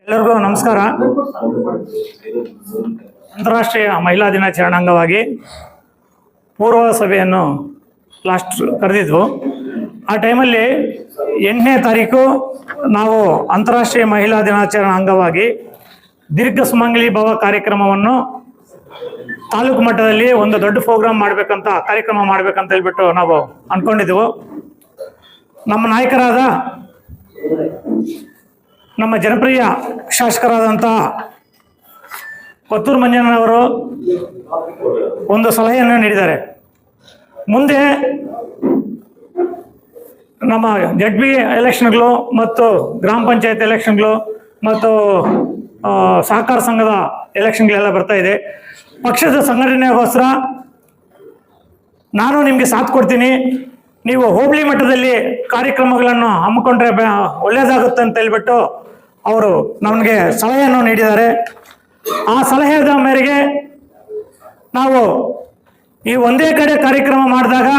ಎಲ್ಲರಿಗೂ ನಮಸ್ಕಾರ. ಅಂತಾರಾಷ್ಟ್ರೀಯ ಮಹಿಳಾ ದಿನಾಚರಣೆ ಅಂಗವಾಗಿ ಪೂರ್ವ ಸಭೆಯನ್ನು ಲಾಸ್ಟ್ ಕರೆದಿದ್ವು. ಆ ಟೈಮಲ್ಲಿ 8ನೇ ತಾರೀಕು ನಾವು ಅಂತಾರಾಷ್ಟ್ರೀಯ ಮಹಿಳಾ ದಿನಾಚರಣೆ ಅಂಗವಾಗಿ ದೀರ್ಘ ಸುಮಂಗಲಿ ಭವ ಕಾರ್ಯಕ್ರಮವನ್ನು ತಾಲೂಕು ಮಟ್ಟದಲ್ಲಿ ಒಂದು ದೊಡ್ಡ ಪ್ರೋಗ್ರಾಮ್ ಕಾರ್ಯಕ್ರಮ ಮಾಡ್ಬೇಕಂತ ಹೇಳ್ಬಿಟ್ಟು ನಾವು ಅಂದ್ಕೊಂಡಿದ್ದೆವು. ನಮ್ಮ ನಾಯಕರಾದ ನಮ್ಮ ಜನಪ್ರಿಯ ಶಾಸಕರಾದಂಥ ಕೊತ್ತೂರು ಮಂಜಣ್ಣನವರು ಒಂದು ಸಲಹೆಯನ್ನು ನೀಡಿದ್ದಾರೆ. ಮುಂದೆ ನಮ್ಮ ZB ಎಲೆಕ್ಷನ್ಗಳು ಮತ್ತು ಗ್ರಾಮ ಪಂಚಾಯತ್ ಎಲೆಕ್ಷನ್ಗಳು ಮತ್ತು ಸಹಕಾರ ಸಂಘದ ಎಲೆಕ್ಷನ್ಗಳೆಲ್ಲ ಬರ್ತಾ ಇದೆ. ಪಕ್ಷದ ಸಂಘಟನೆಗೋಸ್ಕರ ನಾನು ನಿಮಗೆ ಸಾಥ್ ಕೊಡ್ತೀನಿ, ನೀವು ಹೋಬಳಿ ಮಟ್ಟದಲ್ಲಿ ಕಾರ್ಯಕ್ರಮಗಳನ್ನು ಹಮ್ಮಿಕೊಂಡ್ರೆ ಒಳ್ಳೆಯದಾಗುತ್ತೆ ಅಂತ ಹೇಳ್ಬಿಟ್ಟು ಅವರು ನಮಗೆ ಸಲಹೆಯನ್ನು ನೀಡಿದ್ದಾರೆ. ಆ ಸಲಹೆಯ ಮೇರೆಗೆ ನಾವು ಈ ಒಂದೇ ಕಡೆ ಕಾರ್ಯಕ್ರಮ ಮಾಡಿದಾಗ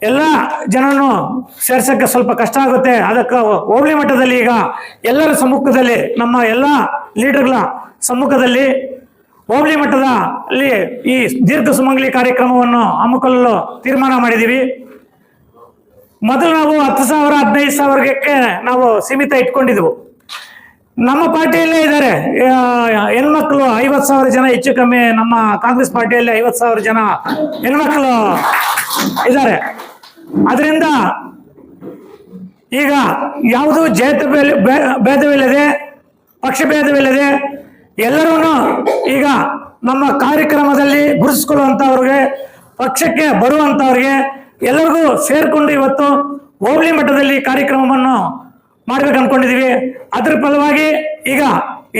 ಎಲ್ಲ ಜನನು ಸೇರ್ಸೋಕ್ಕೆ ಸ್ವಲ್ಪ ಕಷ್ಟ ಆಗುತ್ತೆ. ಅದಕ್ಕೆ ಹೋಬಳಿ ಮಟ್ಟದಲ್ಲಿ ಈಗ ಎಲ್ಲರ ಸಮ್ಮುಖದಲ್ಲಿ, ನಮ್ಮ ಎಲ್ಲ ಲೀಡರ್ಗಳ ಸಮ್ಮುಖದಲ್ಲಿ ಹೋಬಳಿ ಮಟ್ಟದಲ್ಲಿ ಈ ದೀರ್ಘ ಸುಮಂಗಲಿ ಕಾರ್ಯಕ್ರಮವನ್ನು ಹಮ್ಮಿಕೊಳ್ಳಲು ತೀರ್ಮಾನ ಮಾಡಿದ್ದೀವಿ. ಮೊದಲು ನಾವು 10,000 15,000ಕ್ಕೆ ನಾವು ಸೀಮಿತ ಇಟ್ಕೊಂಡಿದ್ವು. ನಮ್ಮ ಪಾರ್ಟಿಯಲ್ಲೇ ಇದ್ದಾರೆ ಹೆಣ್ಮಕ್ಳು 50,000 ಜನ, ಹೆಚ್ಚು ಕಮ್ಮಿ ನಮ್ಮ ಕಾಂಗ್ರೆಸ್ ಪಾರ್ಟಿಯಲ್ಲಿ 50,000 ಜನ ಹೆಣ್ಮಕ್ಳು ಇದ್ದಾರೆ. ಅದರಿಂದ ಈಗ ಯಾವುದು ಭೇದವಿಲ್ಲದೆ, ಪಕ್ಷಭೇದವಿಲ್ಲದೆ ಎಲ್ಲರೂ ಈಗ ನಮ್ಮ ಕಾರ್ಯಕ್ರಮದಲ್ಲಿ ಗುರುತಿಸ್ಕೊಳ್ಳುವಂಥವ್ರಿಗೆ, ಪಕ್ಷಕ್ಕೆ ಬರುವಂಥವ್ರಿಗೆ ಎಲ್ಲರಿಗೂ ಸೇರಿಕೊಂಡು ಇವತ್ತು ಹೋಬಳಿ ಮಟ್ಟದಲ್ಲಿ ಕಾರ್ಯಕ್ರಮವನ್ನು ಮಾಡ್ಬೇಕು ಅನ್ಕೊಂಡಿದ್ದೀವಿ. ಅದರ ಫಲವಾಗಿ ಈಗ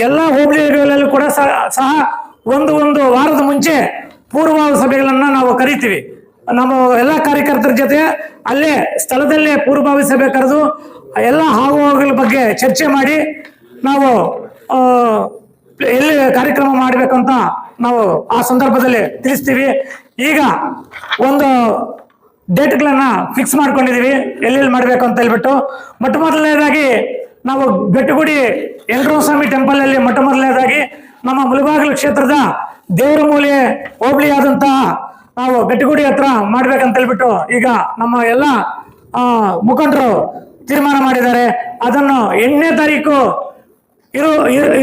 ಎಲ್ಲ ಹೋಬಳಿಗಳಲ್ಲೂ ಕೂಡ ಸಹ ಒಂದು ವಾರದ ಮುಂಚೆ ಪೂರ್ವಭಾವಿ ಸಭೆಗಳನ್ನು ನಾವು ಕರಿತೀವಿ. ನಮ್ಮ ಎಲ್ಲ ಕಾರ್ಯಕರ್ತರ ಜೊತೆ ಅಲ್ಲೇ ಸ್ಥಳದಲ್ಲೇ ಪೂರ್ವಭಾವಿ ಸಭೆ ಕರೆದು ಎಲ್ಲ ಆಗುಹೋಗುಗಳ ಬಗ್ಗೆ ಚರ್ಚೆ ಮಾಡಿ ನಾವು ಎಲ್ಲಿ ಕಾರ್ಯಕ್ರಮ ಮಾಡಬೇಕಂತ ನಾವು ಆ ಸಂದರ್ಭದಲ್ಲಿ ತಿಳಿಸ್ತೀವಿ. ಈಗ ಒಂದು ಡೇಟ್ಗಳನ್ನ ಫಿಕ್ಸ್ ಮಾಡ್ಕೊಂಡಿದ್ದೀವಿ, ಎಲ್ಲೆಲ್ಲಿ ಮಾಡಬೇಕು ಅಂತ ಹೇಳ್ಬಿಟ್ಟು. ಮೊದಲನೇದಾಗಿ ನಾವು ಬೆಟ್ಟಗುಡಿ ಸ್ವಾಮಿ ಟೆಂಪಲಲ್ಲಿ ಮೊದಲನೇದಾಗಿ ನಮ್ಮ ಮುಳಬಾಗಿಲು ಕ್ಷೇತ್ರದ ದೇವರಮೂಲೆ ಹೋಬಳಿ ಆದಂತಹ ನಾವು ಬೆಟ್ಟಗುಡಿ ಹತ್ರ ಮಾಡ್ಬೇಕಂತ ಹೇಳ್ಬಿಟ್ಟು ಈಗ ನಮ್ಮ ಎಲ್ಲ ಮುಖಂಡರು ತೀರ್ಮಾನ ಮಾಡಿದ್ದಾರೆ. ಅದನ್ನು 8ನೇ ತಾರೀಕು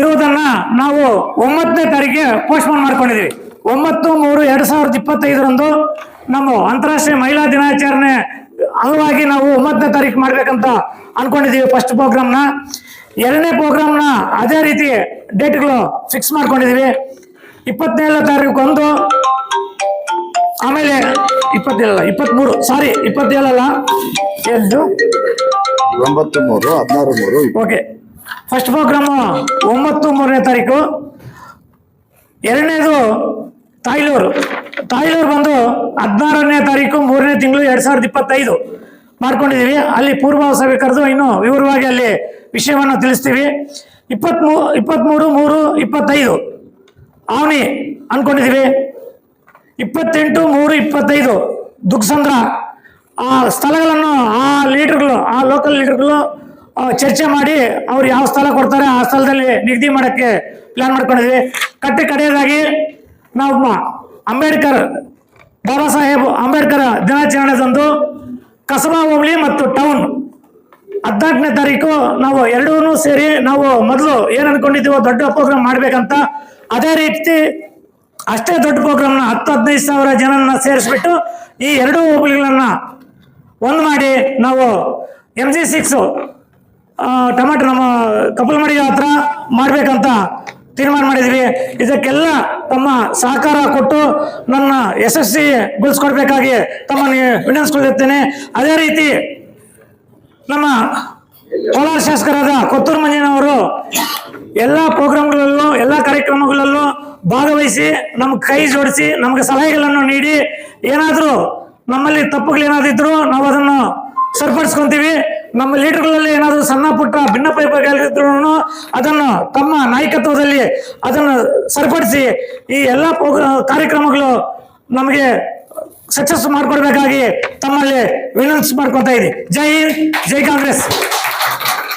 ಇರುವುದನ್ನ ನಾವು 9ನೇ ತಾರೀಕಿಗೆ ಪೋಸ್ಟ್ಪೋನ್ ಮಾಡ್ಕೊಂಡಿದ್ದೀವಿ. 9/3/2025 ನಮ್ಮ ಅಂತಾರಾಷ್ಟ್ರೀಯ ಮಹಿಳಾ ದಿನಾಚರಣೆ ಅಂಗವಾಗಿ ನಾವು 9ನೇ ತಾರೀಕು ಮಾಡ್ಬೇಕಂತ ಅನ್ಕೊಂಡಿದ್ದೀವಿ ಫಸ್ಟ್ ಪ್ರೋಗ್ರಾಮ್ನ. 2ನೇ ಪ್ರೋಗ್ರಾಮ್ನ ಅದೇ ರೀತಿ ಡೇಟ್ಗಳು ಫಿಕ್ಸ್ ಮಾಡ್ಕೊಂಡಿದ್ದೀವಿ. 27ನೇ ತಾರೀಕು ಒಂದು, ಆಮೇಲೆ 23 ಸಾರಿ 27 ಅಲ್ಲ, 9/3/16 ಓಕೆ. ಫಸ್ಟ್ ಪ್ರೋಗ್ರಾಮು 9/3ನೇ ತಾರೀಕು. 2ನೇದು ತಾಯ್ಲೂರು ಬಂದು 16ನೇ ತಾರೀಕು 3ನೇ ತಿಂಗಳು 2025 ಮಾಡ್ಕೊಂಡಿದ್ದೀವಿ. ಅಲ್ಲಿ ಪೂರ್ವ ಸಭೆ ಕರೆದು ಇನ್ನು ವಿವರವಾಗಿ ಅಲ್ಲಿ ವಿಷಯವನ್ನು ತಿಳಿಸ್ತೀವಿ. 23/3/25 ಅವನಿ ಅನ್ಕೊಂಡಿದ್ದೀವಿ. 28/3/25 ದುಗ್ಸಂದ್ರ. ಆ ಸ್ಥಳಗಳನ್ನು ಆ ಲೋಕಲ್ ಲೀಡರ್ಗಳು ಚರ್ಚೆ ಮಾಡಿ ಅವ್ರು ಯಾವ ಸ್ಥಳ ಕೊಡ್ತಾರೆ ಆ ಸ್ಥಳದಲ್ಲಿ ನಿಗದಿ ಮಾಡೋಕ್ಕೆ ಪ್ಲಾನ್ ಮಾಡ್ಕೊಂಡಿದ್ವಿ. ಕಡೆಯದಾಗಿ ನಾವು ಬಾಬಾ ಸಾಹೇಬ್ ಅಂಬೇಡ್ಕರ್ ದಿನಾಚರಣೆದಂದು ಕಸಬಾ ಹೋಬಳಿ ಮತ್ತು ಟೌನ್ 14ನೇ ತಾರೀಕು ನಾವು ಎರಡೂ ಸೇರಿ ನಾವು ಮೊದಲು ಏನು ಅನ್ಕೊಂಡಿದ್ದೀವೋ ದೊಡ್ಡ ಪ್ರೋಗ್ರಾಮ್ ಮಾಡ್ಬೇಕಂತ, ಅದೇ ರೀತಿ ಅಷ್ಟೇ ದೊಡ್ಡ ಪ್ರೋಗ್ರಾಮ್ನ 10,000-15,000 ಜನನ ಸೇರಿಸ್ಬಿಟ್ಟು ಈ ಎರಡೂ ಹೋಬಳಿಗಳನ್ನ ಒಂದು ಮಾಡಿ ನಾವು MG6 ಟೊಮೆಟೊ ನಮ್ಮ ಕಪ್ಪಲಮಡಿ ಹತ್ರ ಮಾಡ್ಬೇಕಂತ ತೀರ್ಮಾನ ಮಾಡಿದ್ವಿ. ಇದಕ್ಕೆಲ್ಲ ತಮ್ಮ ಸಹಕಾರ ಕೊಟ್ಟು ನನ್ನ ಯಶಸ್ವಿಗೊಳಿಸ್ಕೊಡ್ಬೇಕಾಗಿ ತಮ್ಮನ್ನು ವಿನಂತಿಸಿಕೊಳ್ಳುತ್ತೇನೆ. ಅದೇ ರೀತಿ ನಮ್ಮ ಕೋಲಾರ ಶಾಸಕರಾದ ಕೊತ್ತೂರು ಮಂಜಣ್ಣವರು ಎಲ್ಲ ಪ್ರೋಗ್ರಾಮ್ಗಳಲ್ಲೂ ಎಲ್ಲ ಕಾರ್ಯಕ್ರಮಗಳಲ್ಲೂ ಭಾಗವಹಿಸಿ ನಮ್ಗೆ ಕೈ ಜೋಡಿಸಿ ನಮಗೆ ಸಲಹೆಗಳನ್ನು ನೀಡಿ ಏನಾದರೂ ನಮ್ಮಲ್ಲಿ ತಪ್ಪುಗಳೇನಾದಿದ್ರು ನಾವು ಅದನ್ನು ಸರಿಪಡಿಸ್ಕೊಂತೀವಿ. ನಮ್ಮ ಲೀಡರ್ಗಳಲ್ಲಿ ಏನಾದರೂ ಸಣ್ಣ ಪುಟ್ಟ ಭಿನ್ನಪೈಗಳಿದ್ರು ಅದನ್ನು ತಮ್ಮ ನಾಯಕತ್ವದಲ್ಲಿ ಅದನ್ನು ಸರಿಪಡಿಸಿ ಈ ಎಲ್ಲ ಕಾರ್ಯಕ್ರಮಗಳು ನಮಗೆ ಸಕ್ಸಸ್ ಮಾಡಿಕೊಡ್ಬೇಕಾಗಿ ತಮ್ಮಲ್ಲಿ ವಿನಂತಿ ಮಾಡ್ಕೊತಾ ಇದ್ದೀನಿ. ಜೈ ಹಿಂದ್, ಜೈ ಕಾಂಗ್ರೆಸ್.